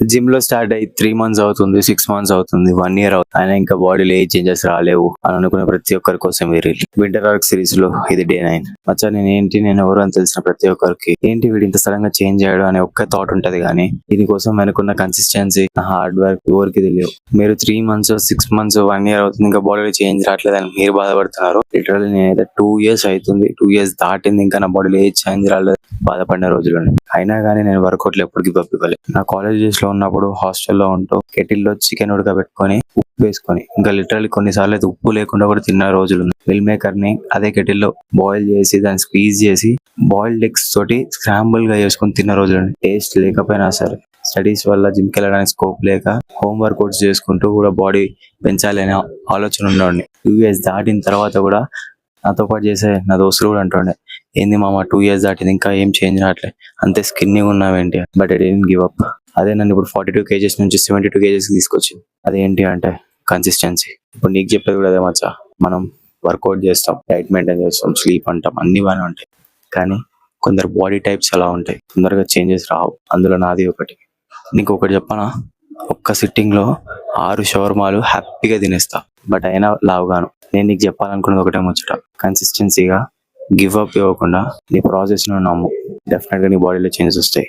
Gym లో start అయ్యి 3 months అవుతుంది, 6 months అవుతుంది, 1 year అవుతుంది, ఆయన ఇంకా బాడీలో ఏ చేంజెస్ రాలేవు అని అనుకునే ప్రతి ఒక్కరి కోసం వేరే వింటర్ ఆర్క్ సిరీస్ లో ఇది Day 9. మచ్చా నేను ఎవరు అని తెలిసిన ప్రతి ఒక్కరికి ఏంటి వీడు ఇంత సడన్ గా చేంజ్ అయ్యాడు అనే ఒక్క థాట్ ఉంటది కానీ దీనికోసం వెనుకున్న కన్సిస్టెన్సీ, హార్డ్ వర్క్ ఎవరికి తెలియవు. మీరు 3 months, 6 months, 1 year అవుతుంది ఇంకా బాడీలో చేంజ్ రావట్లేదని మీరు బాధపడుతున్నారు. లిటరల్లీ నేనైతే 2 years అవుతుంది, 2 years దాటింది ఇంకా నా బాడీలో ఏ చేంజ్ రాలేదు బాధపడిన రోజులు. అయినా కానీ నేను వర్కౌట్లు ఎప్పుడు గివ్ అప్ ఇవ్వలేదు. నా కాలేజ్ డేస్ లో ఉన్నప్పుడు హాస్టల్లో ఉంటూ కెటిల్లో చికెన్ ఉడకబెట్టుకొని ఉప్పు వేసుకొని ఇంకా లిటరల్లీ కొన్నిసార్లు అయితే ఉప్పు లేకుండా కూడా తిన్న రోజులు ఉన్నాయి. మిల్ మేకర్ ని అదే కెటిల్లో బాయిల్ చేసి దాన్ని స్క్వీజ్ చేసి బాయిల్డ్ ఎగ్స్ తోటి స్క్రాంబుల్ గా చేసుకొని తిన్న రోజులు. టేస్ట్ లేకపోయినా సరే స్టడీస్ వల్ల జిమ్ కి వెళ్ళడానికి స్కోప్ లేక హోమ్ వర్కౌట్స్ చేసుకుంటూ కూడా బాడీ పెంచాలి అనే ఆలోచన ఉండండి. 2 years దాటిన తర్వాత కూడా నాతో పాటు చేసే నా దోస్తులు కూడా అంటుండే, ఏంది మామ 2 years దాటింది ఇంకా ఏం చేంజ్ రావట్లే, అంతే స్కిన్నింగ్ ఉన్నావేంటి. But I don't give up. అదే నన్ను ఇప్పుడు 42 kgs నుంచి 72 kgs తీసుకొచ్చింది. అదేంటి అంటే కన్సిస్టెన్సీ. ఇప్పుడు నీకు చెప్పేది కూడా అదే మచ్చా. మనం వర్కౌట్ చేస్తాం, డైట్ మెయింటైన్ చేస్తాం, స్లీప్ అంటాం, అన్ని బాగానే ఉంటాయి. కానీ కొందరు బాడీ టైప్స్ అలా ఉంటాయి, తొందరగా చేంజెస్ రావు. అందులో నాది ఒకటి. నీకు ఒకటి చెప్పనా, ఒక్క సిట్టింగ్ లో 6 షవర్మాలు హ్యాపీగా తినేస్తా. బట్ అయినా లావుగాను. నేను నీకు చెప్పాలనుకున్నది ఒకటే ముచ్చట, కన్సిస్టెన్సీగా గివ్ అప్ ఇవ్వకుండా నీ ప్రాసెస్ ను నమ్ము. డెఫినెట్ గా నీ బాడీలో చేంజెస్ వస్తాయి.